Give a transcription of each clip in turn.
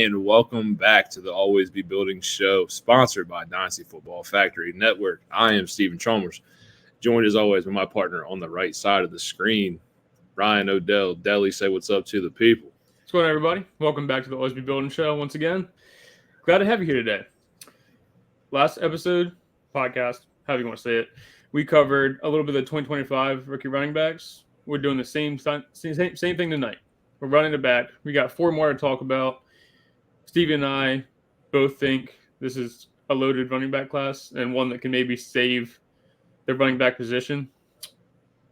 and welcome back to the Always Be Building show, sponsored by Dynasty Football Factory Network. I am Stephen Chalmers, joined as always by my partner on the right side of the screen, Ryan Odell. Deli, say what's up to the people. What's going on, everybody? Welcome back to the Always Be Building show once again. Glad to have you here today. Last episode, podcast, however you want to say it, we covered a little bit of the 2025 rookie running backs. We're doing the same thing tonight. We're running it back. We got four more to talk about. Steve and I both think this is a loaded running back class and one that can maybe save their running back position.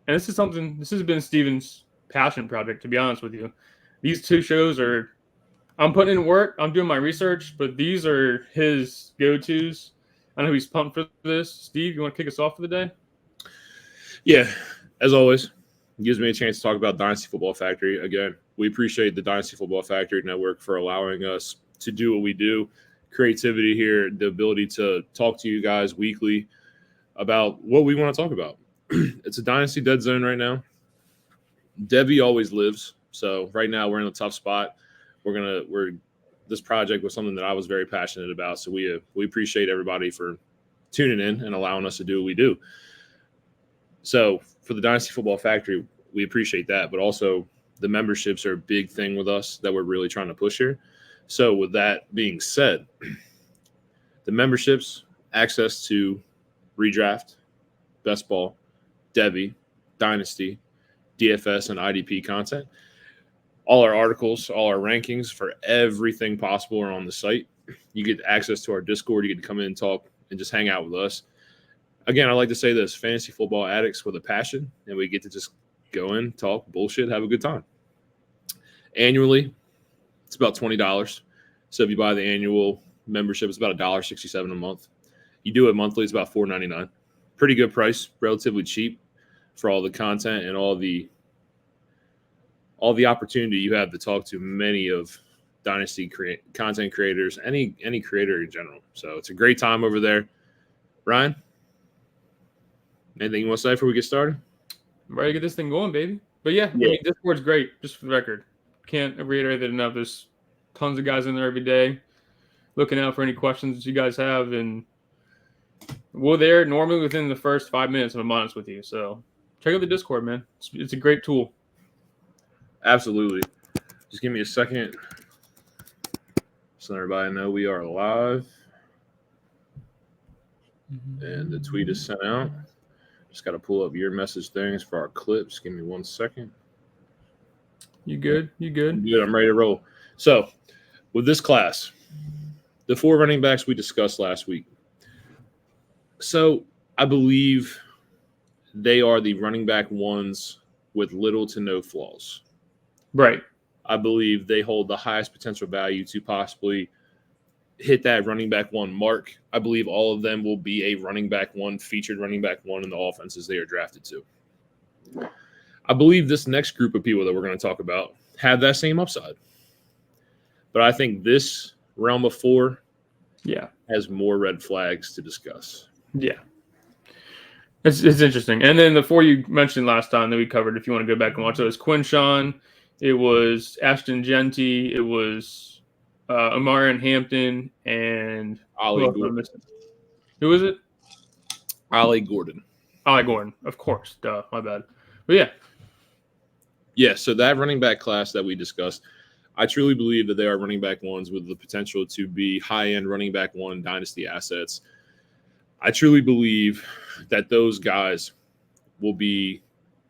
And this has been Steven's passion project, to be honest with you. These two shows I'm putting in work, I'm doing my research, but these are his go-tos. I know he's pumped for this. Steve, you want to kick us off for the day? Yeah, as always, it gives me a chance to talk about Dynasty Football Factory. Again, we appreciate the Dynasty Football Factory Network for allowing us to do what we do. Creativity here, the ability to talk to you guys weekly about what we want to talk about. It's a Dynasty dead zone right now. Debbie always lives. So right now we're in a tough spot. This project was something that I was very passionate about. So we appreciate everybody for tuning in and allowing us to do what we do. So for the Dynasty Football Factory, we appreciate that, but also the memberships are a big thing with us that we're really trying to push here. So with that being said, the memberships, access to redraft, best ball, Debbie, Dynasty, DFS, and IDP content. All our articles, all our rankings for everything possible are on the site. You get access to our Discord. You get to come in and talk and just hang out with us. Again, I like to say this, fantasy football addicts with a passion, and we get to just go in, talk, bullshit, have a good time. Annually, it's about $20. So if you buy the annual membership, it's about $1.67 a month. You do it monthly, it's about $4.99. Pretty good price, relatively cheap for all the content and all the opportunity you have to talk to many of Dynasty content creators, any creator in general. So it's a great time over there. Ryan, anything you want to say before we get started? I'm ready to get this thing going, baby. But yeah. I mean, Discord's great, just for the record. Can't reiterate it enough. There's tons of guys in there every day looking out for any questions that you guys have. And we're there normally within the first 5 minutes, if I'm honest with you. So check out the Discord, man. It's a great tool. Absolutely. Just give me a second. So everybody know we are live. And the tweet is sent out. Just got to pull up your message things for our clips. Give me 1 second. You good? I'm good. I'm ready to roll. So with this class, the four running backs we discussed last week. So I believe they are the running back ones with little to no flaws. Right. I believe they hold the highest potential value to possibly hit that running back one mark. I believe all of them will be a running back one, featured running back one in the offenses they are drafted to. I believe this next group of people that we're going to talk about have that same upside. But I think this realm of four has more red flags to discuss. Yeah. It's interesting. And then the four you mentioned last time that we covered, if you want to go back and watch it, was Quinshawn, it was Ashton Genty, it was Omarion Hampton, and Ollie Gordon. Who was it? Ollie Gordon. Ollie Gordon, of course. Duh, my bad. But yeah. Yeah, so that running back class that we discussed, I truly believe that they are running back ones with the potential to be high-end running back one dynasty assets. I truly believe that those guys will be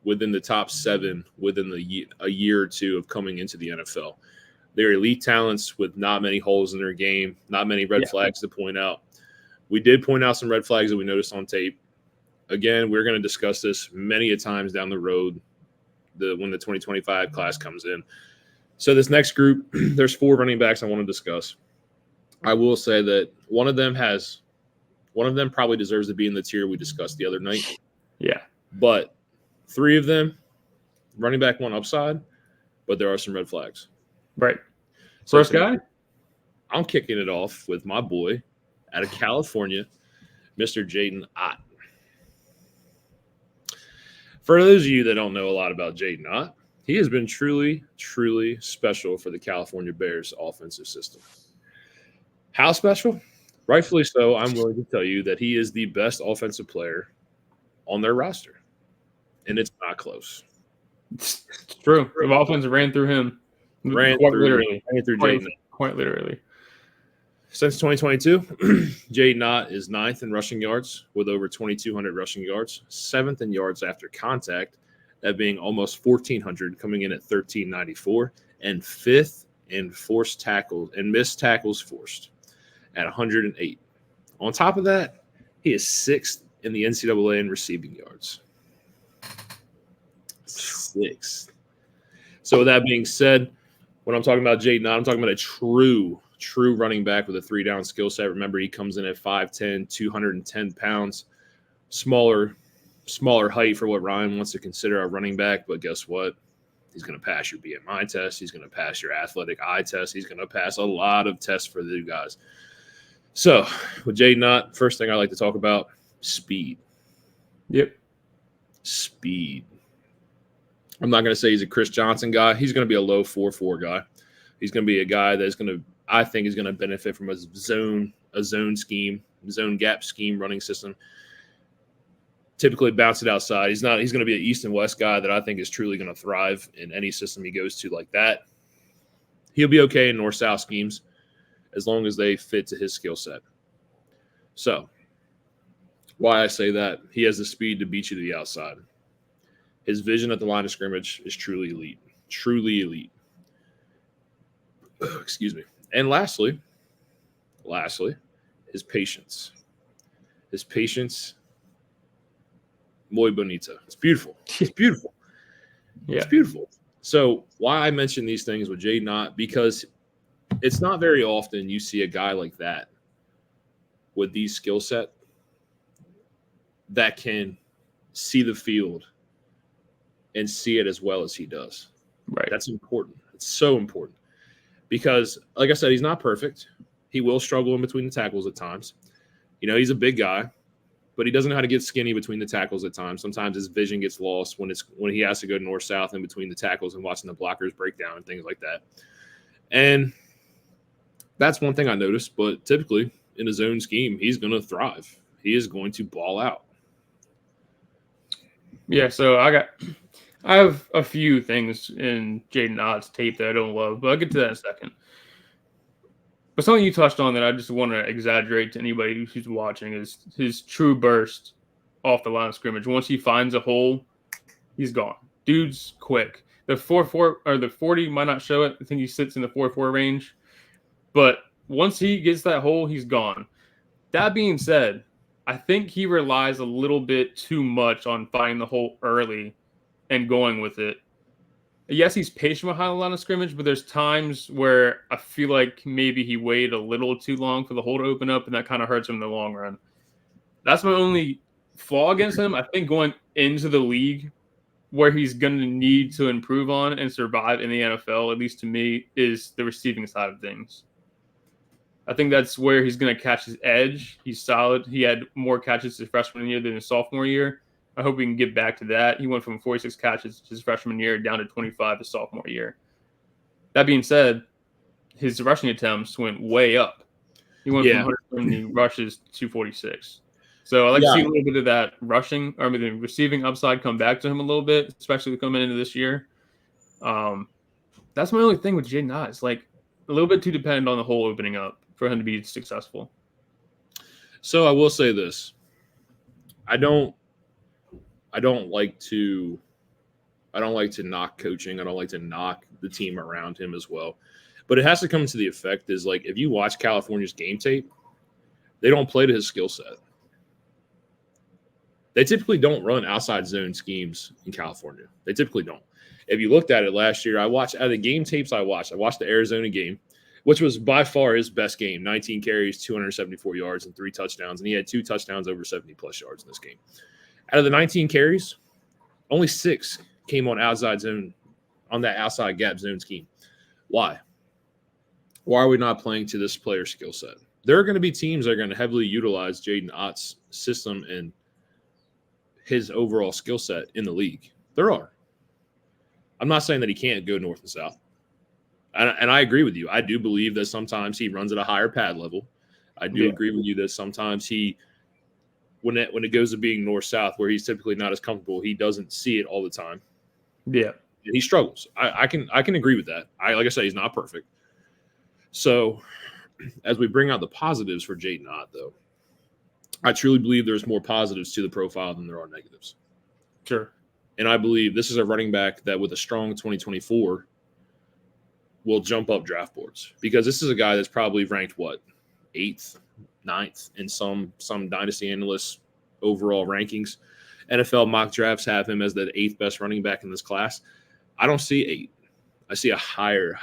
within the top 7 within a year or two of coming into the NFL. They're elite talents with not many holes in their game, not many red flags to point out. We did point out some red flags that we noticed on tape. Again, we're going to discuss this many a times down the road when the 2025 class comes in. So this next group, there's 4 running backs I want to discuss. I will say that one of them probably deserves to be in the tier we discussed the other night. Yeah. But 3 of them, running back one upside, but there are some red flags. Right. So first guy? I'm kicking it off with my boy out of California, Mr. Jaden Ott. For those of you that don't know a lot about Jaden Ott, He has been truly, truly special for the California Bears offensive system. How special? Rightfully so. I'm willing to tell you that he is the best offensive player on their roster, and it's not close. It's true. The offense ran through him. Ran through Jaden. Quite literally. Since 2022, Jaden Ott is 9th in rushing yards with over 2,200 rushing yards, 7th in yards after contact, that being almost 1,400, coming in at 1,394, and 5th in forced tackles and missed tackles forced at 108. On top of that, he is 6th in the NCAA in receiving yards. 6th. So with that being said, when I'm talking about Jaden Ott, I'm talking about a true running back with a 3-down skill set. Remember, he comes in at 5'10", 210 pounds, smaller height for what Ryan wants to consider a running back. But guess what? He's going to pass your BMI test. He's going to pass your athletic eye test. He's going to pass a lot of tests for the guys. So with Jaden Ott, first thing I like to talk about, speed. Yep. Speed. I'm not going to say he's a Chris Johnson guy. He's going to be a low 4.4 guy. He's going to be a guy that's going to, I think, is going to benefit from a zone scheme, zone gap scheme running system. Typically bounce it outside. He's going to be an east and west guy that I think is truly going to thrive in any system he goes to like that. He'll be okay in north-south schemes as long as they fit to his skill set. So why I say that, he has the speed to beat you to the outside. His vision at the line of scrimmage is truly elite. Truly elite. Excuse me. And lastly, his patience. His patience, muy bonita. It's beautiful. It's beautiful. Yeah. It's beautiful. So why I mention these things with Jaden Ott, because it's not very often you see a guy like that with these skill set that can see the field and see it as well as he does. Right. That's important. It's so important because, like I said, he's not perfect. He will struggle in between the tackles at times. You know, he's a big guy, but he doesn't know how to get skinny between the tackles at times. Sometimes his vision gets lost when he has to go north-south in between the tackles and watching the blockers break down and things like that. And that's one thing I noticed, but typically in a zone scheme, he's going to thrive. He is going to ball out. Yeah, so I have a few things in Jaden Ott's tape that I don't love, but I'll get to that in a second. But something you touched on that I just want to exaggerate to anybody who's watching is his true burst off the line of scrimmage. Once he finds a hole, he's gone. Dude's quick. The 4.4 or the 40 might not show it. I think he sits in the 4.4 range. But once he gets that hole, he's gone. That being said, I think he relies a little bit too much on finding the hole early and going with it. Yes, he's patient behind the line of scrimmage, but there's times where I feel like maybe he waited a little too long for the hole to open up, and that kind of hurts him in the long run. That's my only flaw against him. I think going into the league where he's going to need to improve on and survive in the NFL, at least to me, is the receiving side of things. I think that's where he's going to catch his edge. He's solid. He had more catches his freshman year than his sophomore year. I hope we can get back to that. He went from 46 catches his freshman year down to 25 his sophomore year. That being said, his rushing attempts went way up. He went from 170 rushes to 246. So I like to see a little bit of that the receiving upside come back to him a little bit, especially coming into this year. That's my only thing with Jaden Ott. It's like a little bit too dependent on the hole opening up for him to be successful. So I will say this. I don't like to knock coaching. I don't like to knock the team around him as well. But it has to come to the effect is like if you watch California's game tape, they don't play to his skill set. They typically don't run outside zone schemes in California. They typically don't. If you looked at it last year, I watched out of the game tapes I watched the Arizona game, which was by far his best game. 19 carries, 274 yards, and 3 touchdowns. And he had 2 touchdowns over 70-plus yards in this game. Out of the 19 carries, only 6 came on outside zone, on that outside gap zone scheme. Why? Why are we not playing to this player's skill set? There are going to be teams that are going to heavily utilize Jaden Ott's system and his overall skill set in the league. There are. I'm not saying that he can't go north and south. And I agree with you. I do believe that sometimes he runs at a higher pad level. I do agree with you that sometimes when it goes to being north-south, where he's typically not as comfortable, he doesn't see it all the time. Yeah. And he struggles. I can agree with that. Like I said, he's not perfect. So as we bring out the positives for Jaden Ott, though, I truly believe there's more positives to the profile than there are negatives. Sure. And I believe this is a running back that with a strong 2024 will jump up draft boards, because this is a guy that's probably ranked, 8th, 9th in some dynasty analysts' overall rankings. NFL mock drafts have him as the 8th best running back in this class. I don't see 8. I see a higher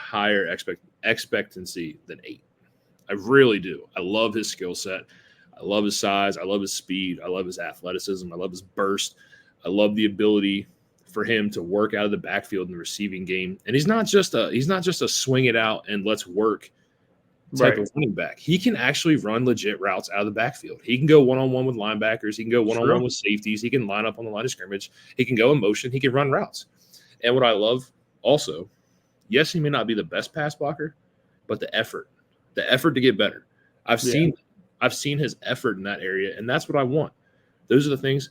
expectancy than 8. I really do. I love his skill set. I love his size. I love his speed. I love his athleticism. I love his burst. I love the ability for him to work out of the backfield in the receiving game. And he's not just a swing it out and let's work type of running back. He can actually run legit routes out of the backfield. He can go one-on-one with linebackers. He can go one-on-one with safeties. He can line up on the line of scrimmage. He can go in motion. He can run routes. And what I love also, yes, he may not be the best pass blocker, but the effort to get better. I've seen his effort in that area, and that's what I want. Those are the things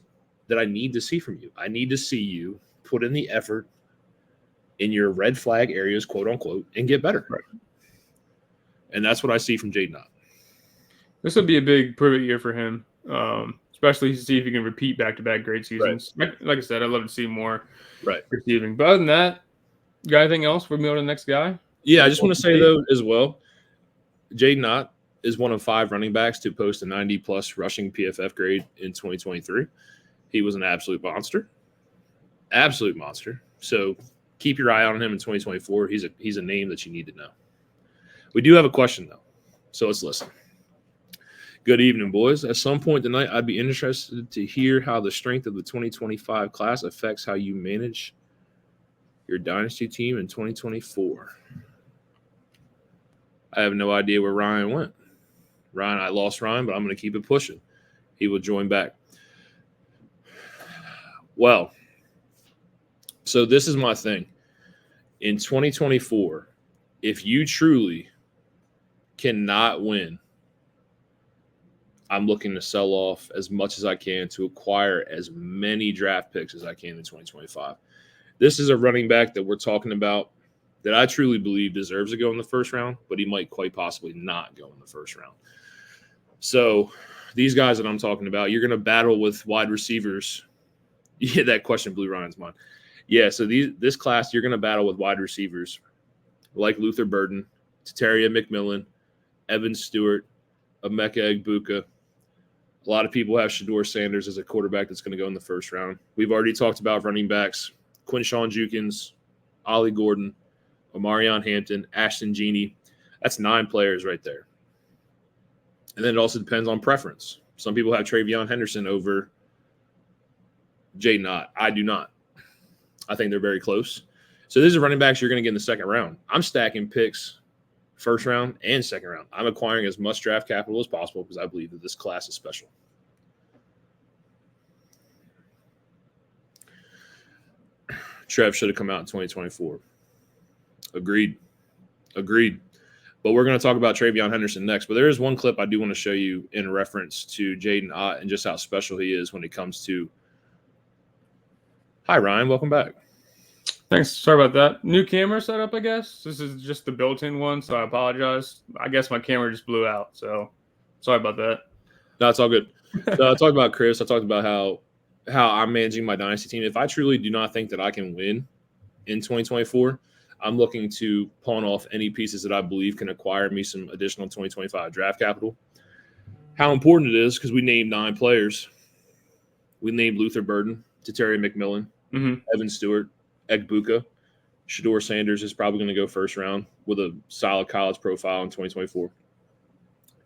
that I need to see from you. I need to see you put in the effort in your red flag areas, quote unquote, and get better. Right. And that's what I see from Jaden Ott. This will be a big pivot year for him, especially to see if he can repeat back-to-back great seasons. Right. Like I said, I'd love to see more receiving. But other than that, you got anything else for me on the next guy? Yeah, I just want to say, though, as well, Jaden Ott is one of 5 running backs to post a 90-plus rushing PFF grade in 2023. He was an absolute monster. Absolute monster. So keep your eye on him in 2024. He's a name that you need to know. We do have a question, though, so let's listen. Good evening, boys. At some point tonight, I'd be interested to hear how the strength of the 2025 class affects how you manage your dynasty team in 2024. I have no idea where Ryan went. I lost Ryan, but I'm going to keep it pushing. He will join back. Well, so this is my thing. In 2024, if you truly cannot win, I'm looking to sell off as much as I can to acquire as many draft picks as I can in 2025. This is a running back that we're talking about that I truly believe deserves to go in the first round, but he might quite possibly not go in the first round. So these guys that I'm talking about, you're going to battle with wide receivers. Yeah, that question blew Ryan's mind. Yeah, so this class, you're going to battle with wide receivers like Luther Burden, Tataria McMillan, Evan Stewart, Emeka Egbuka. A lot of people have Shedeur Sanders as a quarterback that's going to go in the first round. We've already talked about running backs, Quinshawn Jukins, Ollie Gordon, Omarion Hampton, Ashton Genie. That's 9 players right there. And then it also depends on preference. Some people have Travion Henderson over Jaden Ott. I do not. I think they're very close. So these are running backs you're going to get in the second round. I'm stacking picks first round and second round. I'm acquiring as much draft capital as possible because I believe that this class is special. Trev should have come out in 2024. Agreed. But we're going to talk about Travion Henderson next. But there is one clip I do want to show you in reference to Jaden Ott and just how special he is when it comes to. Hi, Ryan. Welcome back. Thanks. Sorry about that. New camera setup, I guess. This is just the built-in one, so I apologize. I guess my camera just blew out, so sorry about that. No, it's all good. So I talked about Chris. I talked about how I'm managing my dynasty team. If I truly do not think that I can win in 2024, I'm looking to pawn off any pieces that I believe can acquire me some additional 2025 draft capital. How important it is, because we named 9 players. We named Luther Burden, Tataria McMillan, Evan Stewart, Egbuka. Shedeur Sanders is probably going to go first round with a solid college profile in 2024.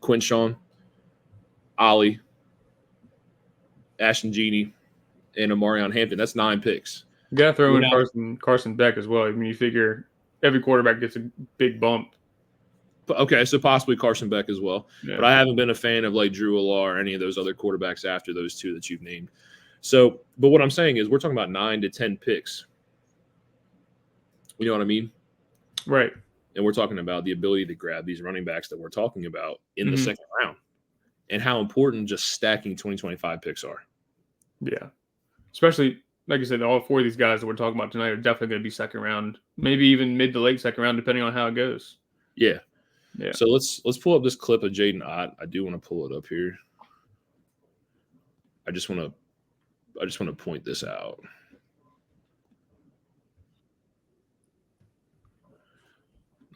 Quinshawn, Ollie, Ashton Genie, and Omarion Hampton. That's 9 picks. You got to throw in Carson Beck as well. I mean, you figure every quarterback gets a big bump. Okay, so possibly Carson Beck as well. Yeah. But I haven't been a fan of like Drew Allar or any of those other quarterbacks after those 2 that you've named. So, but what I'm saying is we're talking about 9 to 10 picks You know what I mean? Right. And we're talking about the ability to grab these running backs that we're talking about in the Mhm. second round and how important just stacking 2025 picks are. Yeah. Especially, like I said, all 4 of these guys that we're talking about tonight are definitely going to be second round, maybe even mid to late second round, depending on how it goes. Yeah. Yeah. So let's pull up this clip of Jaden Ott. I do want to pull it up here. I just want to point this out.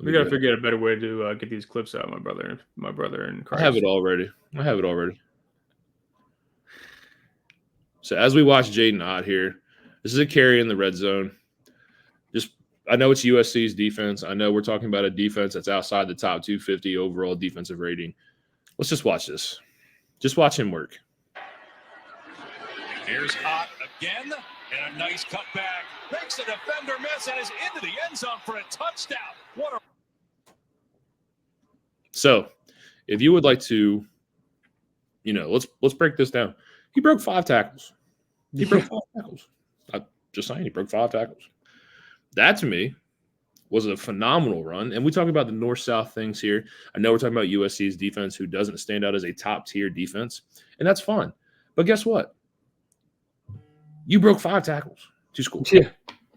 We got to figure out a better way to get these clips out, my brother and Christ. I have it already. So as we watch Jaden Ott here, this is a carry in the red zone. I know it's USC's defense. I know we're talking about a defense that's outside the top 250 overall defensive rating. Let's just watch this. Just watch him work. Here's Ott again, and a nice cutback. Makes the defender miss and is into the end zone for a touchdown. So, if you would like to, let's break this down. He broke 5 tackles. He broke 5 tackles. I'm just saying, he broke 5 tackles. That, to me, was a phenomenal run. And we talk about the north-south things here. I know we're talking about USC's defense, who doesn't stand out as a top-tier defense, and that's fun. But guess what? You broke 5 tackles to score. Yeah.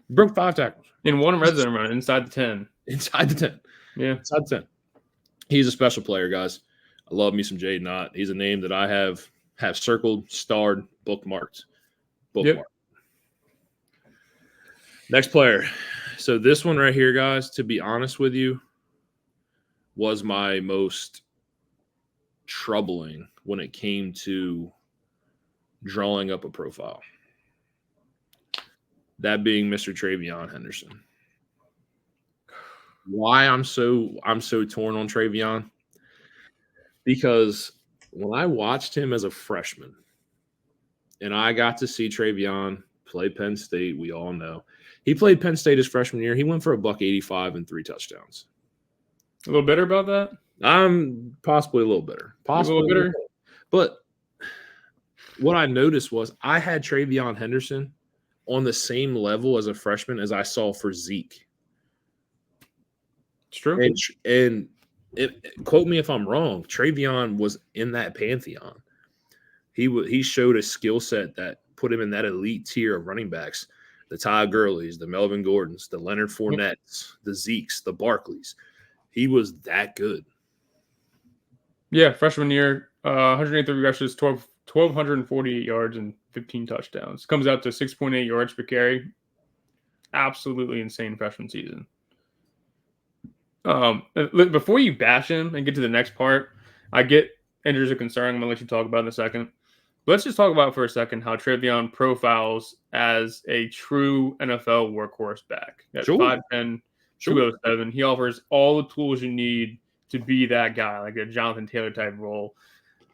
You broke 5 tackles. In one red zone run, inside the 10. Inside the 10. Yeah. Inside the 10. He's a special player, guys. I love me some Jaden Ott. He's a name that I have circled, starred, bookmarked. Yep. Next player. So this one right here, guys, to be honest with you, was my most troubling when it came to drawing up a profile. That being Mr. Travion Henderson. Why I'm so torn on Travion? Because when I watched him as a freshman, and I got to see Travion play Penn State, we all know. He played Penn State his freshman year. He went for $185 and 3 touchdowns. A little bitter about that? I'm possibly a little bitter. Possibly a little bitter. But what I noticed was I had Travion Henderson on the same level as a freshman as I saw for Zeke. It's true. And quote me if I'm wrong, Travion was in that pantheon. He showed a skill set that put him in that elite tier of running backs. The Ty Gurleys, the Melvin Gordons, the Leonard Fournettes, the Zekes, the Barkleys. He was that good. Yeah, freshman year, 183 rushes, 1,248 yards, and 15 touchdowns. Comes out to 6.8 yards per carry. Absolutely insane freshman season. Before you bash him and get to the next part, I get injuries are concern. I'm going to let you talk about it in a second. Let's just talk about for a second how Travion profiles as a true NFL workhorse back. At 5'10", 207, he offers all the tools you need to be that guy, like a Jonathan Taylor type role,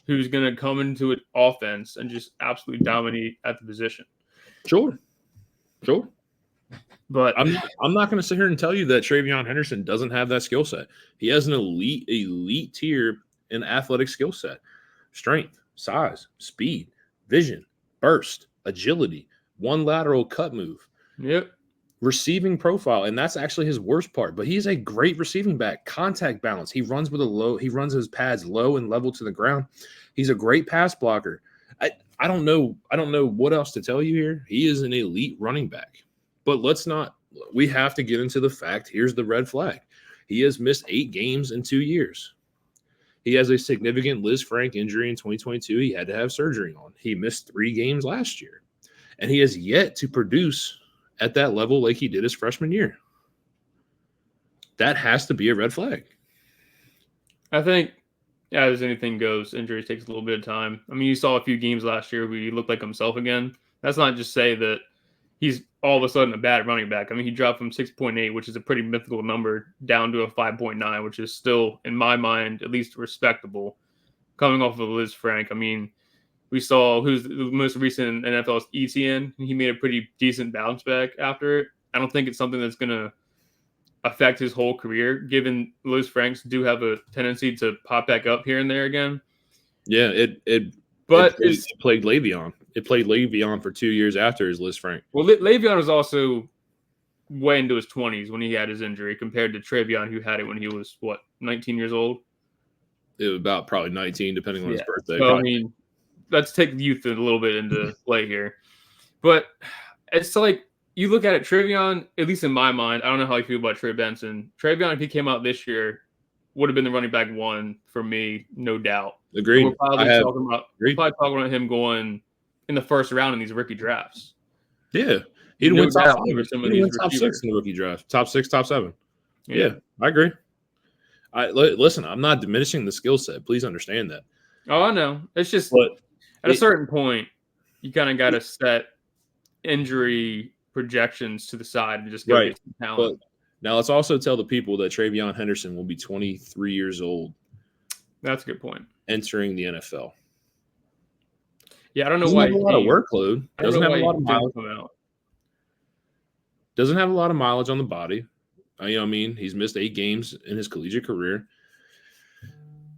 who's going to come into an offense and just absolutely dominate at the position. Sure. But I'm not going to sit here and tell you that Travion Henderson doesn't have that skill set. He has an elite tier in athletic skill set, strength, size, speed, vision, burst, agility, one lateral cut move. Yep. Receiving profile, and that's actually his worst part. But he's a great receiving back. Contact balance. He runs his pads low and level to the ground. He's a great pass blocker. I don't know what else to tell you here. He is an elite running back. But we have to get into the fact. Here's the red flag. He has missed 8 games in 2 years. He has a significant Liz Frank injury in 2022 he had to have surgery on. He missed 3 games last year. And he has yet to produce at that level like he did his freshman year. That has to be a red flag. I think, as anything goes, injuries takes a little bit of time. I mean, you saw a few games last year where he looked like himself again. That's not just say that he's all of a sudden a bad running back. I mean, he dropped from 6.8, which is a pretty mythical number, down to a 5.9, which is still, in my mind, at least respectable, coming off of Liz Frank. I mean, we saw who's the most recent NFL's ETN. He made a pretty decent bounce back after it. I don't think it's something that's going to affect his whole career, given Liz Franks do have a tendency to pop back up here and there again. Yeah, it played Le'Veon. It played Le'Veon for 2 years after his Liz Frank. Well, Le'Veon was also way into his 20s when he had his injury compared to Travion, who had it when he was, 19 years old? It was about probably 19, depending on his birthday. So, I mean, let's take youth a little bit into play here. But it's like, you look at it, Travion, at least in my mind, I don't know how you feel about Trey Benson. Travion, if he came out this year, would have been the running back 1 for me, no doubt. Agreed. We're probably talking about him going in the first round in these rookie drafts. Yeah. He'd win top 6 in the rookie draft. Top 6, top 7. Yeah, I agree. Listen, I'm not diminishing the skill set. Please understand that. Oh, I know. It's just at a certain point, you kind of got to set injury projections to the side and just go get some talent. But now let's also tell the people that Travion Henderson will be 23 years old. That's a good point. Entering the NFL. Yeah, I don't know why. Doesn't have a lot of workload. Doesn't have a lot of mileage. Doesn't have a lot of mileage on the body. You know what I mean? He's missed 8 games in his collegiate career.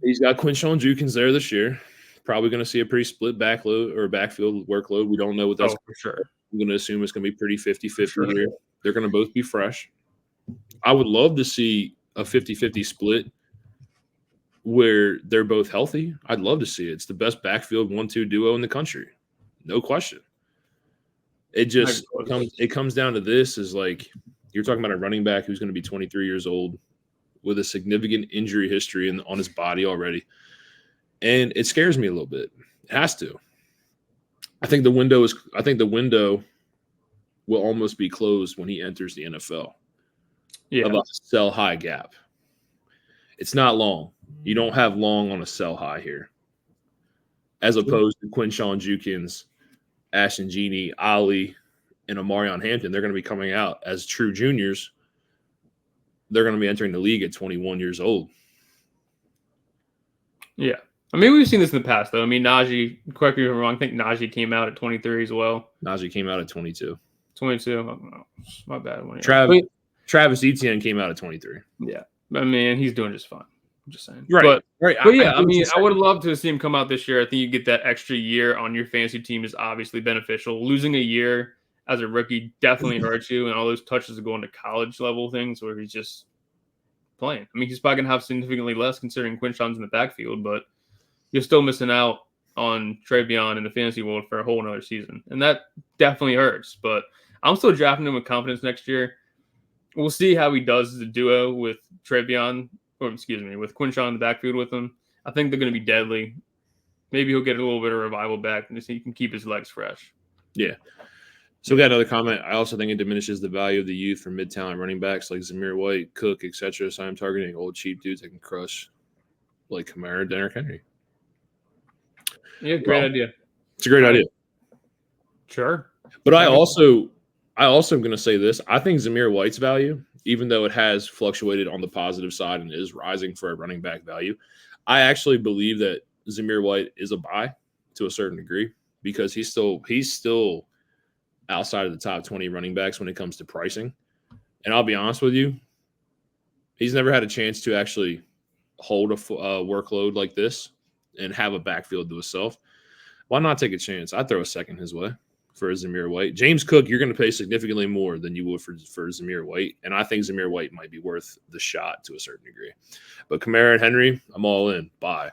He's got Quinshon Judkins there this year. Probably going to see a pretty split backfield workload. We don't know what that's for sure. I'm going to assume it's going to be pretty 50-50 here. They're going to both be fresh. I would love to see a 50-50 split where they're both healthy. I'd love to see it. It's the best backfield 1-2 duo in the country. No question. It comes down to this is like you're talking about a running back who's going to be 23 years old with a significant injury history on his body already. And it scares me a little bit. It has to. I think the window will almost be closed when he enters the NFL. Yeah. Of a sell high gap. It's not long. You don't have long on a sell high here. As opposed to Quinshon Judkins, Ashton Genie, Ali, and Amarion Hampton. They're going to be coming out as true juniors. They're going to be entering the league at 21 years old. Yeah. I mean, we've seen this in the past, though. I mean, Najee, correct me if I'm wrong, I think Najee came out at 23 as well. Najee came out at 22. 22. Oh, my bad. Travis Etienne came out at 23. Yeah. I mean, he's doing just fine. I'm just saying. Right. But yeah, I mean, I would love to see him come out this year. I think you get that extra year on your fantasy team is obviously beneficial. Losing a year as a rookie definitely hurts you, and all those touches are going to college level things where he's just playing. I mean, he's probably going to have significantly less considering Quinshon's in the backfield, but you're still missing out on Travion in the fantasy world for a whole another season. And that definitely hurts. But I'm still drafting him with confidence next year. We'll see how he does the duo with Travion, with Quinshon in the backfield with him. I think they're going to be deadly. Maybe he'll get a little bit of revival back and he can keep his legs fresh. Yeah. So we got another comment. I also think it diminishes the value of the youth for mid-talent running backs like Zamir White, Cook, etc. So I'm targeting old cheap dudes that can crush like Kamara, Derrick Henry. Yeah, great idea. It's a great idea. Sure. But I also am going to say this. I think Zamir White's value, even though it has fluctuated on the positive side and is rising for a running back value, I actually believe that Zamir White is a buy to a certain degree because he's still outside of the top 20 running backs when it comes to pricing. And I'll be honest with you, he's never had a chance to actually hold a workload like this and have a backfield to himself. Why not take a chance? I'd throw a second his way for Zamir White. James Cook, you're going to pay significantly more than you would for Zamir White, and I think Zamir White might be worth the shot to a certain degree. But Kamara and Henry, I'm all in. Bye.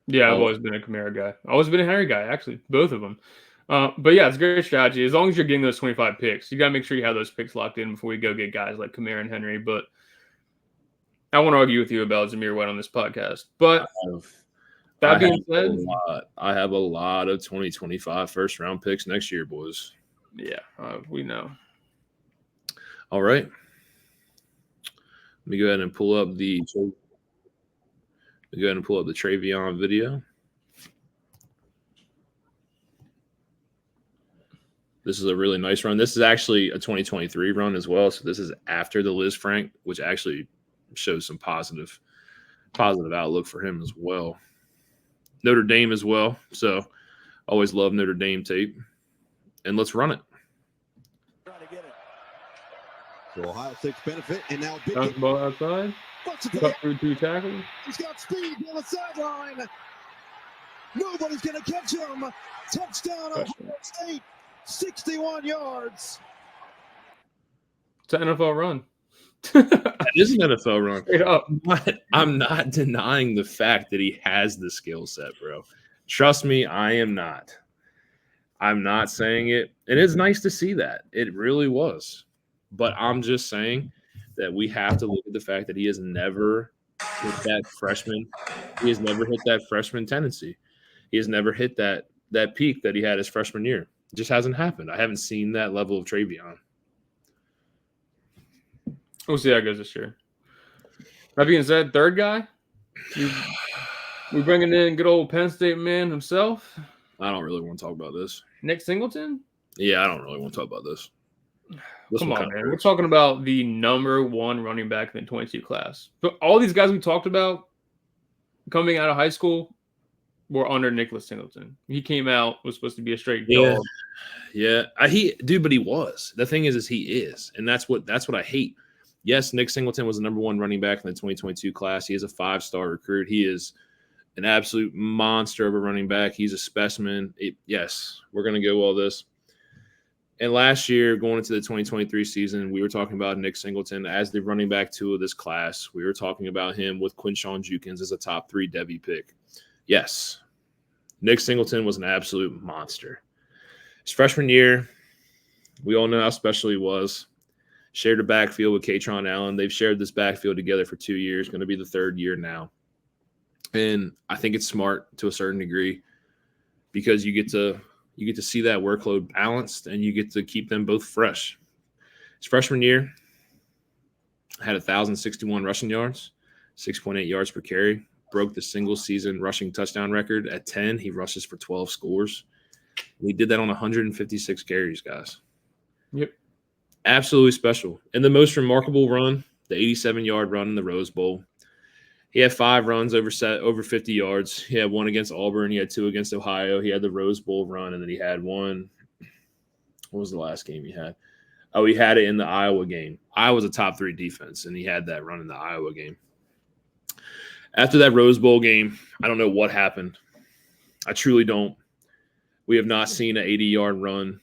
Yeah, I've always been a Kamara guy. I've always been a Henry guy, actually, both of them. But yeah, it's a great strategy. As long as you're getting those 25 picks, you got to make sure you have those picks locked in before you go get guys like Kamara and Henry. But I won't argue with you about Zamir White on this podcast. But that being said, I have a lot of 2025 first-round picks next year, boys. Yeah, we know. All right. Let me go ahead and pull up the Travion video. This is a really nice run. This is actually a 2023 run as well. So this is after the Liz Frank, which actually shows some positive outlook for him as well. Notre Dame as well. So always love Notre Dame tape. And let's run it. Trying to get it. So Ohio State's benefit, and now bounce the ball outside. Cut through 2 tackles. He's got speed on the sideline. Nobody's going to catch him. Touchdown Ohio State. 61 yards. It's an NFL run. That is an NFL run. Straight up. I'm not denying the fact that he has the skill set, bro. Trust me, I am not. I'm not saying it. And it's nice to see that. It really was. But I'm just saying that we have to look at the fact that he has never hit that freshman. He has never hit that freshman tendency. He has never hit that peak that he had his freshman year. It just hasn't happened. I haven't seen that level of Travion. We'll see how it goes this year. That being said, third guy, we're bringing in good old Penn State man himself. I don't really want to talk about this. Nick Singleton? Yeah, I don't really want to talk about this. Come on, man. We're talking about the number 1 running back in the 22 class. But all these guys we talked about coming out of high school were under Nicholas Singleton. He came out, was supposed to be a straight dog. Yeah. But he was. The thing is he is. And that's what I hate. Yes, Nick Singleton was the number 1 running back in the 2022 class. He is a 5-star recruit. He is an absolute monster of a running back. He's a specimen. Yes, we're going to go all this. And last year, going into the 2023 season, we were talking about Nick Singleton as the running back 2 of this class. We were talking about him with Quinshawn Jukins as a top 3 Debbie pick. Yes, Nick Singleton was an absolute monster. His freshman year, we all know how special he was. Shared a backfield with Katron Allen. They've shared this backfield together for 2 years, going to be the 3rd year now. And I think it's smart to a certain degree because you get to see that workload balanced and you get to keep them both fresh. His freshman year had 1,061 rushing yards, 6.8 yards per carry, broke the single season rushing touchdown record at 10. He rushes for 12 scores. We did that on 156 carries, guys. Yep. Absolutely special. And the most remarkable run, the 87-yard run in the Rose Bowl. He had 5 runs over 50 yards. He had 1 against Auburn. He had 2 against Ohio. He had the Rose Bowl run, and then he had 1. What was the last game he had? Oh, he had it in the Iowa game. Iowa's a top 3 defense, and he had that run in the Iowa game. After that Rose Bowl game, I don't know what happened. I truly don't. We have not seen an 80-yard run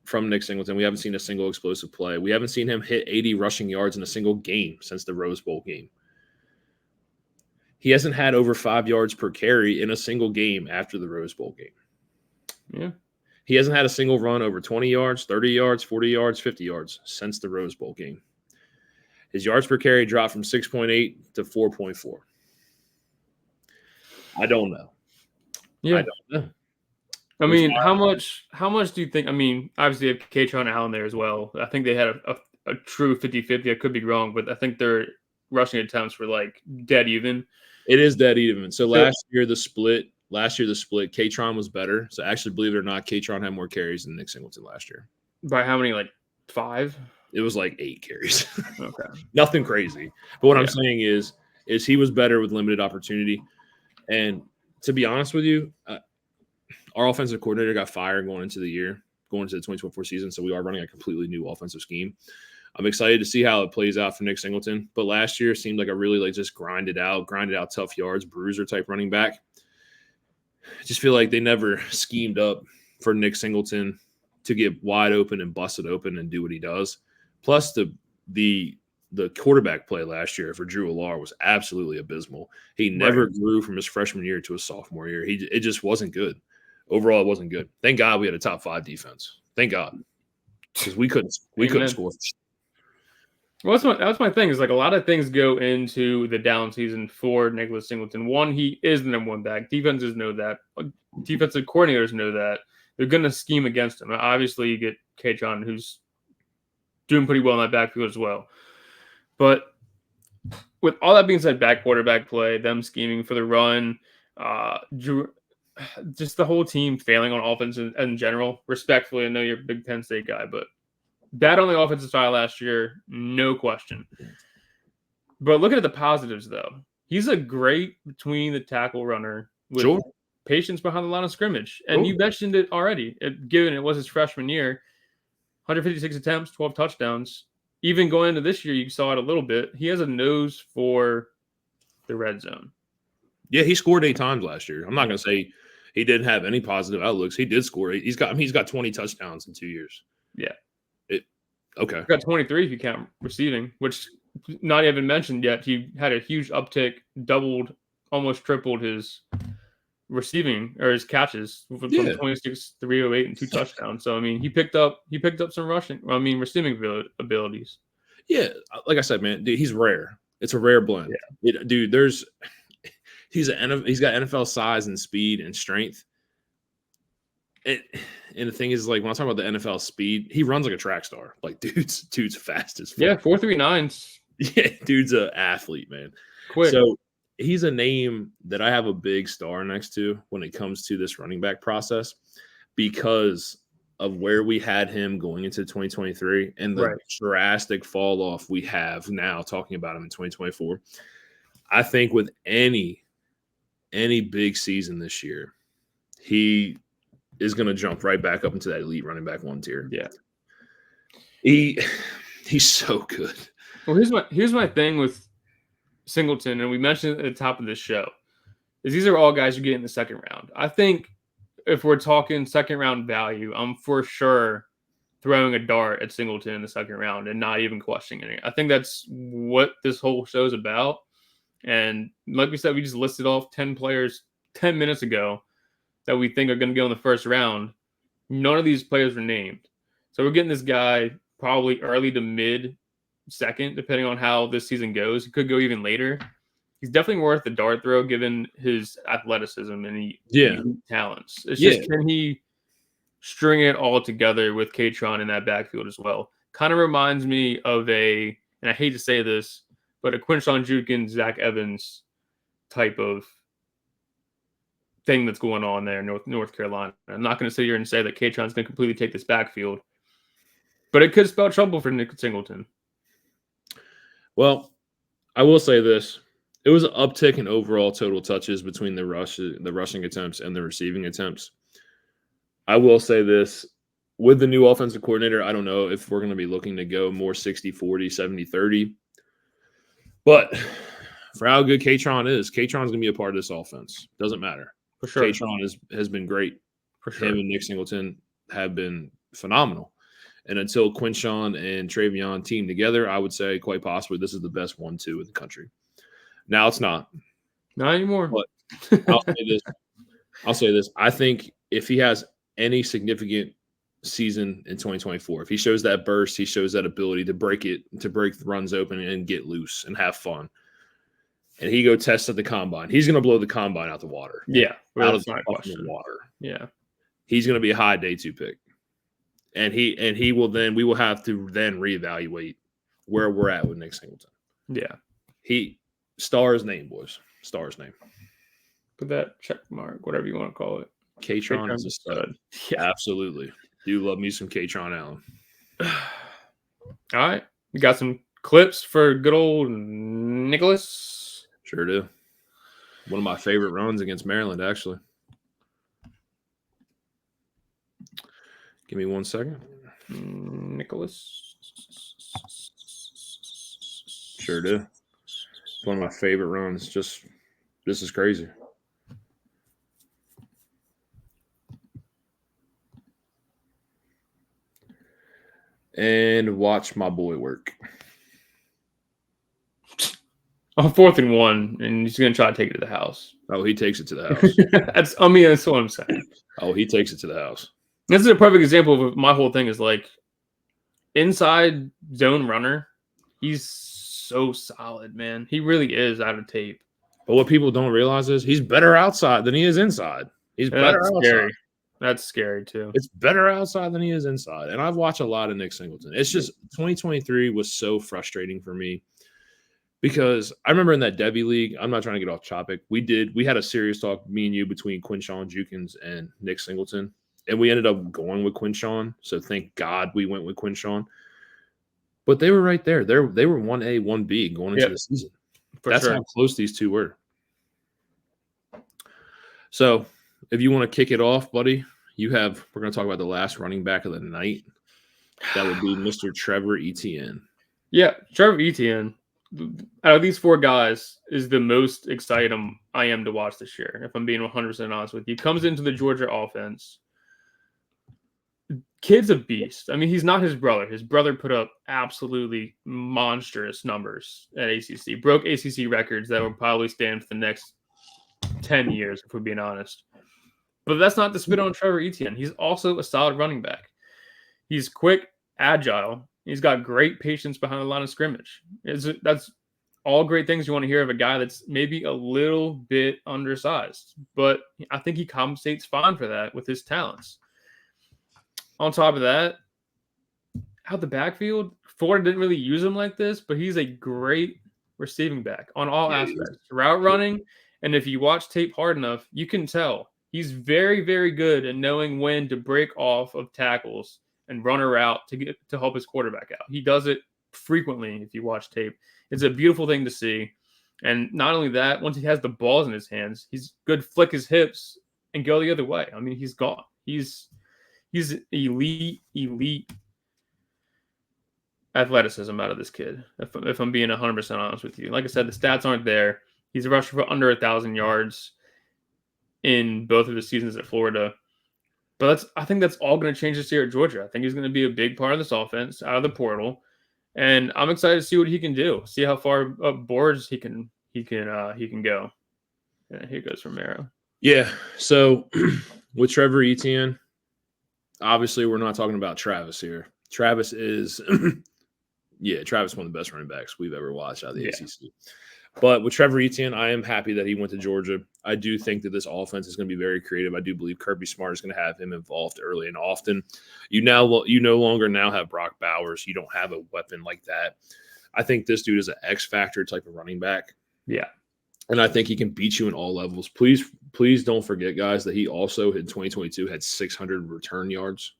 from Nick Singleton. We haven't seen a single explosive play. We haven't seen him hit 80 rushing yards in a single game since the Rose Bowl game. He hasn't had over 5 yards per carry in a single game after the Rose Bowl game. Yeah. He hasn't had a single run over 20 yards, 30 yards, 40 yards, 50 yards since the Rose Bowl game. His yards per carry dropped from 6.8 to 4.4. I don't know. Yeah. I don't know. I mean, how much do you think? I mean, obviously, you have Katron Allen there as well. I think they had a true 50-50. I could be wrong, but I think their rushing attempts were like dead even. It is dead even. So last year, the split, Katron was better. So actually, believe it or not, Katron had more carries than Nick Singleton last year. By how many? Like 5? It was like 8 carries. Okay. Nothing crazy. But what I'm saying is he was better with limited opportunity. And to be honest with you, our offensive coordinator got fired going into the 2024 season. So we are running a completely new offensive scheme. I'm excited to see how it plays out for Nick Singleton. But last year seemed like a really just grinded out tough yards, bruiser type running back. I just feel like they never schemed up for Nick Singleton to get wide open and busted open and do what he does. Plus the quarterback play last year for Drew Allar was absolutely abysmal. He never grew from his freshman year to his sophomore year. It just wasn't good. Overall, it wasn't good. Thank God we had a top 5 defense. Thank God. Because we couldn't score. Well, that's my thing. Is like a lot of things go into the down season for Nicholas Singleton. One, he is the number 1 back. Defenses know that. Defensive coordinators know that. They're going to scheme against him. Obviously, you get Katron, who's doing pretty well in that backfield as well. But with all that being said, quarterback play, them scheming for the run, just the whole team failing on offense in general. Respectfully, I know you're a big Penn State guy, but bad on the offensive side last year, no question. But looking at the positives, though, he's a great between the tackle runner with patience behind the line of scrimmage. And you mentioned it already, given it was his freshman year, 156 attempts, 12 touchdowns. Even going into this year, you saw it a little bit. He has a nose for the red zone. Yeah, he scored 8 times last year. I'm not going to say he didn't have any positive outlooks. He did score 8. He's got 20 touchdowns in 2 years. Yeah. Okay. Got 23 if you count receiving, which not even mentioned yet. He had a huge uptick, almost tripled his receiving or his catches from 26 to 308 and 2 touchdowns. So I mean, he picked up some receiving abilities. Yeah, like I said, man, dude, he's rare. It's a rare blend. Yeah. Dude, he's got NFL size and speed and strength. And the thing is, like, when I talk about the NFL speed, he runs like a track star. Like, dude's fast as fuck. Yeah, 4.39. Yeah, dude's an athlete, man. Quick. So he's a name that I have a big star next to when it comes to this running back process because of where we had him going into 2023 and the drastic fall off we have now talking about him in 2024. I think with any big season this year, he is going to jump right back up into that elite running back 1 tier. Yeah. He's so good. Well, here's my thing with Singleton, and we mentioned at the top of this show, is these are all guys you get in the second round. I think if we're talking second round value, I'm for sure throwing a dart at Singleton in the second round and not even questioning it. I think that's what this whole show is about. And like we said, we just listed off 10 players 10 minutes ago that we think are going to go in the first round. None of these players were named. So we're getting this guy probably early to mid second, depending on how this season goes. He could go even later. He's definitely worth the dart throw given his athleticism and talents. It's just, can he string it all together with K-Tron in that backfield as well? Kind of reminds me of and I hate to say this, but a Quinshon Judkins, Zach Evans type of thing that's going on there in North Carolina. I'm not going to sit here and say that K-Tron's going to completely take this backfield, but it could spell trouble for Nick Singleton. Well, I will say this. It was an uptick in overall total touches between the rushing attempts and the receiving attempts. I will say this. With the new offensive coordinator, I don't know if we're going to be looking to go more 60-40, 70-30. But for how good K-Tron is, K-Tron's going to be a part of this offense. Doesn't matter. For sure. K-Tron has been great. For sure. Him and Nick Singleton have been phenomenal. And until Quinshon and Travion team together, I would say quite possibly this is the best 1-2 in the country. Now it's not. Not anymore. But I'll say this. I think if he has any significant season in 2024, if he shows that burst, he shows that ability to break runs open and get loose and have fun, and he go test at the combine, he's going to blow the combine out the water. Yeah. Out of the water. Yeah. He's going to be a high day 2 pick. And we will have to then reevaluate where we're at with Nick Singleton. Yeah. Star's name, boys. Star's name. Put that check mark, whatever you want to call it. K-Tron is a stud. Yeah. Absolutely. Do love me some K-Tron Allen. All right. We got some clips for good old Nicholas. Sure do. One of my favorite runs against Maryland, actually. Give me 1 second. Nicholas. Sure do. It's one of my favorite runs. This is crazy. And watch my boy work. On 4th and 1, and he's going to try to take it to the house. Oh, he takes it to the house. That's what I'm saying. Oh, he takes it to the house. This is a perfect example of my whole thing is like inside zone runner. He's so solid, man. He really is out of tape. But what people don't realize is he's better outside than he is inside. He's better outside. Scary. That's scary too. It's better outside than he is inside. And I've watched a lot of Nick Singleton. It's just 2023 was so frustrating for me because I remember in that Debbie League, I'm not trying to get off topic. We had a serious talk, me and you, between Quinshon Judkins and Nick Singleton. And we ended up going with Quinshon. So thank God we went with Quinshon. But they were right there. They were 1A, 1B going into the season. That's how close these two were. So if you want to kick it off, buddy, we're going to talk about the last running back of the night. That would be Mr. Trevor Etienne. Yeah, Trevor Etienne, out of these 4 guys, is the most excited I am to watch this year, if I'm being 100% honest with you. Comes into the Georgia offense. kid's a beast. I mean, he's not his brother. His brother put up absolutely monstrous numbers at ACC. Broke ACC records that will probably stand for the next 10 years, if we're being honest. But that's not to spit on Trevor Etienne. He's also a solid running back. He's quick, agile. He's got great patience behind the line of scrimmage. That's all great things you want to hear of a guy that's maybe a little bit undersized. But I think he compensates fine for that with his talents. On top of that, out the backfield, Florida didn't really use him like this, but he's a great receiving back on all aspects. Route running, and if you watch tape hard enough, you can tell he's very, very good at knowing when to break off of tackles and run a route to help his quarterback out. He does it frequently if you watch tape. It's a beautiful thing to see. And not only that, once he has the balls in his hands, he's good flick his hips and go the other way. I mean, he's gone. He's elite athleticism out of this kid, if I'm being 100% honest with you. Like I said, the stats aren't there. He's a rusher for under 1,000 yards in both of his seasons at Florida. But I think that's all going to change this year at Georgia. I think he's going to be a big part of this offense out of the portal. And I'm excited to see what he can do. See how far up boards he can go. Yeah, here goes Romero. Yeah. So with Trevor Etienne, obviously we're not talking about Travis here. Travis is, Travis one of the best running backs we've ever watched out of the ACC. But with Trevor Etienne, I am happy that he went to Georgia. I do think that this offense is going to be very creative. I do believe Kirby Smart is going to have him involved early and often. You no longer have Brock Bowers. You don't have a weapon like that. I think this dude is an X factor type of running back. Yeah. And I think he can beat you in all levels. Please don't forget, guys, that he also in 2022 had 600 return yards.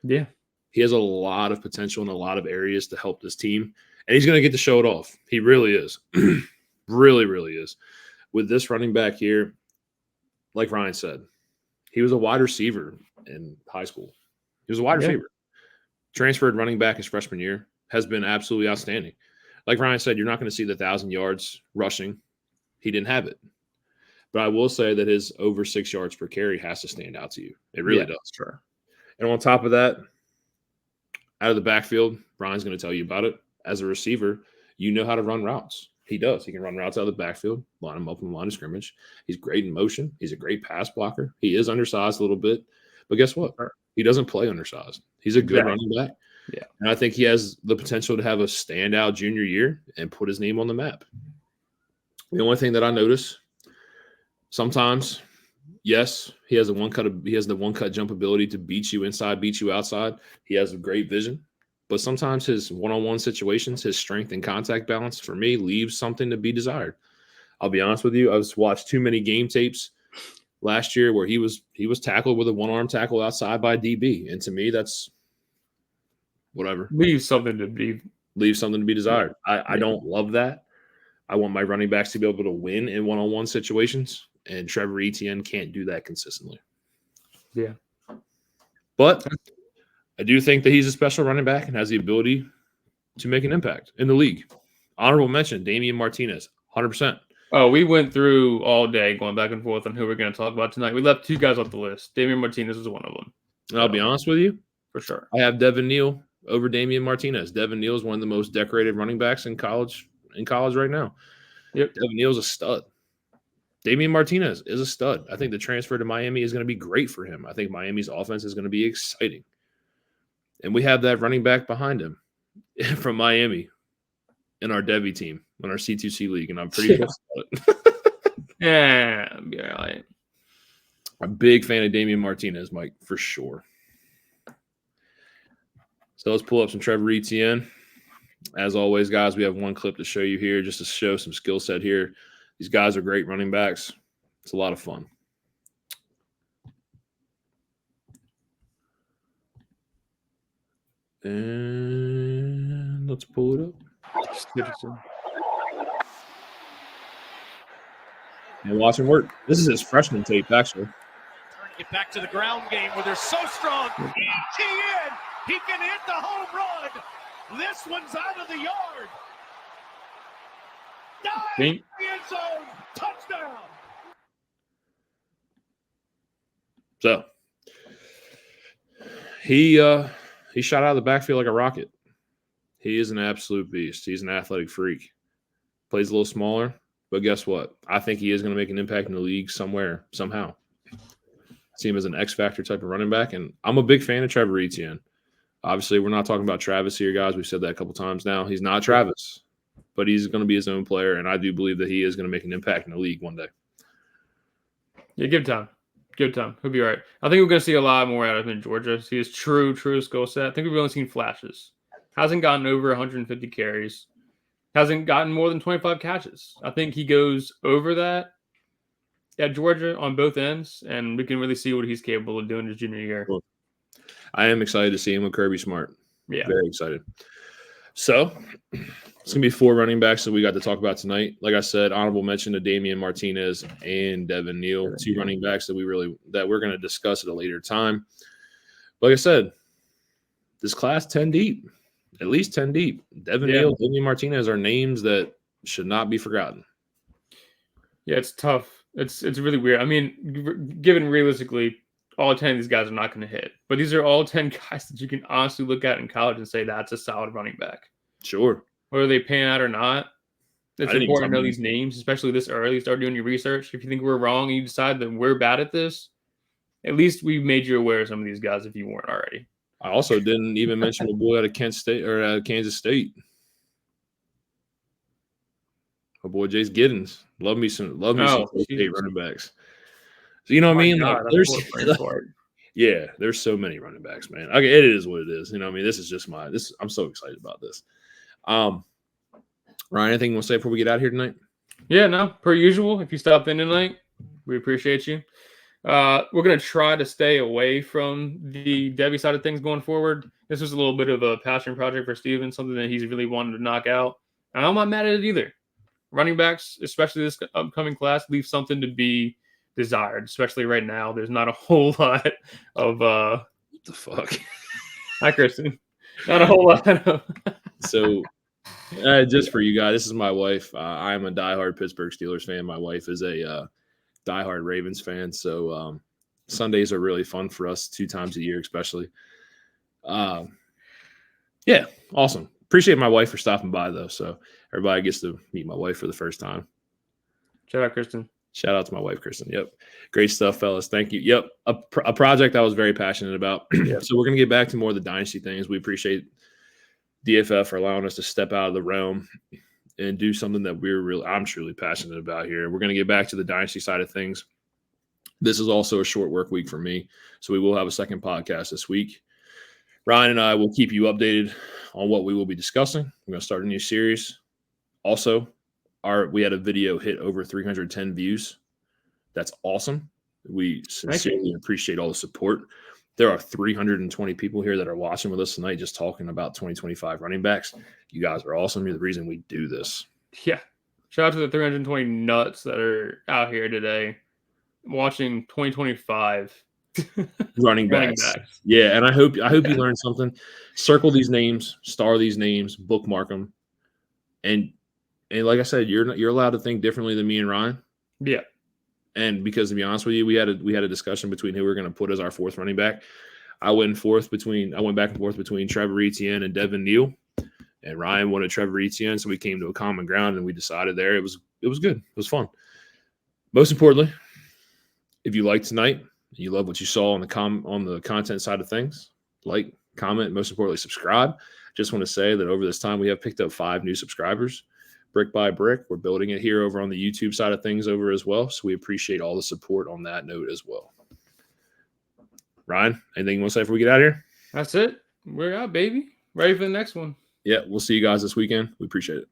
Yeah. He has a lot of potential in a lot of areas to help this team. And he's going to get to show it off. He really is. Really, really is. With this running back here, like Ryan said, he was a wide receiver in high school. He was a wide receiver. Transferred running back his freshman year, has been absolutely outstanding. Like Ryan said, you're not going to see the 1,000 yards rushing. He didn't have it. But I will say that his over 6 yards per carry has to stand out to you. It really does. Sure. And on top of that, out of the backfield, Ryan's going to tell you about it. As a receiver, you know how to run routes. He does. He can run routes out of the backfield, line him up in the line of scrimmage. He's great in motion. He's a great pass blocker. He is undersized a little bit. But guess what? He doesn't play undersized. He's a good running back. Yeah. And I think he has the potential to have a standout junior year and put his name on the map. The only thing that I notice, sometimes, yes, he has the one cut jump ability to beat you inside, beat you outside. He has a great vision. But sometimes his one-on-one situations, his strength and contact balance, for me, leaves something to be desired. I'll be honest with you. I watched too many game tapes last year where he was tackled with a one-arm tackle outside by DB. And to me, that's whatever. Leaves something to be desired. I don't love that. I want my running backs to be able to win in one-on-one situations, and Trevor Etienne can't do that consistently. Yeah. But I do think that he's a special running back and has the ability to make an impact in the league. Honorable mention, Damian Martinez, 100%. Oh, we went through all day going back and forth on who we're going to talk about tonight. We left 2 guys off the list. Damian Martinez is one of them. And I'll be honest with you. For sure. I have Devin Neal over Damian Martinez. Devin Neal is one of the most decorated running backs in college right now. Yep. Devin Neal's a stud. Damian Martinez is a stud. I think the transfer to Miami is going to be great for him. I think Miami's offense is going to be exciting. And we have that running back behind him from Miami in our Devy team, in our C2C league, and I'm pretty close about it. Yeah, I'll be all right. I'm a big fan of Damian Martinez, Mike, for sure. So let's pull up some Trevor Etienne. As always, guys, we have one clip to show you here just to show some skill set here. These guys are great running backs. It's a lot of fun. And let's pull it up. And watch him work. This is his freshman tape, actually. Get back to the ground game where they're so strong. Etienne, he can hit the home run. This one's out of the yard. Dive in the end zone. Touchdown. He shot out of the backfield like a rocket. He is an absolute beast. He's an athletic freak. Plays a little smaller, but guess what? I think he is going to make an impact in the league somewhere, somehow. See him as an X factor type of running back, and I'm a big fan of Trevor Etienne. Obviously, we're not talking about Travis here, guys. We've said that a couple times now. He's not Travis, but he's going to be his own player, and I do believe that he is going to make an impact in the league one day. Yeah, give time. Give time. He'll be all right. I think we're going to see a lot more out of him in Georgia. See his true skill set. I think we've only seen flashes. Hasn't gotten over 150 carries. Hasn't gotten more than 25 catches. I think he goes over that at Georgia on both ends, and we can really see what he's capable of doing his junior year. Cool. I am excited to see him with Kirby Smart. Yeah. Very excited. So it's going to be 4 running backs that we got to talk about tonight. Like I said, honorable mention to Damian Martinez and Devin Neal, 2 running backs that we're going to discuss at a later time. Like I said, this class 10 deep, at least 10 deep. Devin Neal, Damian Martinez are names that should not be forgotten. Yeah, it's tough. It's really weird. I mean, given realistically, all 10 of these guys are not going to hit. But these are all 10 guys that you can honestly look at in college and say that's a solid running back. Sure. Whether they pan out or not, it's important to know these names, especially this early. Start doing your research. If you think we're wrong and you decide that we're bad at this, at least we've made you aware of some of these guys if you weren't already. I also didn't even mention the boy out of Kent State or Kansas State. My boy Jace Giddens. Love me some state running backs. So, you know what I mean? God, like, there's so many running backs, man. Okay, it is what it is. You know what I mean? This is just I'm so excited about this. Ryan, anything you want to say before we get out of here tonight? Yeah, no, per usual. If you stopped in tonight, we appreciate you. We're going to try to stay away from the Debbie side of things going forward. This was a little bit of a passion project for Steven, something that he's really wanted to knock out. And I'm not mad at it either. Running backs, especially this upcoming class, leave something to be desired, especially right now. There's not a whole lot of what the fuck? Hi, Kristen. Not a whole lot of So just for you guys, this is my wife. I am a diehard Pittsburgh Steelers fan. My wife is a diehard Ravens fan. So Sundays are really fun for us 2 times a year, especially. Yeah, awesome. Appreciate my wife for stopping by, though. So everybody gets to meet my wife for the first time. Shout out, Kristen. Shout out to my wife, Kristen. Yep. Great stuff, fellas. Thank you. Yep. A project I was very passionate about. So we're going to get back to more of the dynasty things. We appreciate DFF for allowing us to step out of the realm and do something that I'm truly passionate about here. We're going to get back to the dynasty side of things. This is also a short work week for me. So we will have a second podcast this week. Ryan and I will keep you updated on what we will be discussing. We're going to start a new series. Also, we had a video hit over 310 views. That's awesome. We sincerely appreciate all the support. There are 320 people here that are watching with us tonight just talking about 2025 running backs. You guys are awesome. You're the reason we do this. Yeah. Shout out to the 320 nuts that are out here today watching 2025 running backs. Yeah, and I hope you learned something. Circle these names, star these names, bookmark them. And like I said, you're allowed to think differently than me and Ryan. Yeah. And because to be honest with you, we had a discussion between who we're going to put as our 4th running back. I went back and forth between Trevor Etienne and Devin Neal, and Ryan wanted Trevor Etienne, so we came to a common ground and we decided there. It was good. It was fun. Most importantly, if you liked tonight, you love what you saw on the content side of things, like, comment, most importantly, subscribe. Just want to say that over this time we have picked up 5 new subscribers. Brick by brick, we're building it here over on the YouTube side of things over as well. So we appreciate all the support on that note as well. Ryan, anything you want to say before we get out of here? That's it. We're out, baby. Ready for the next one. Yeah, we'll see you guys this weekend. We appreciate it.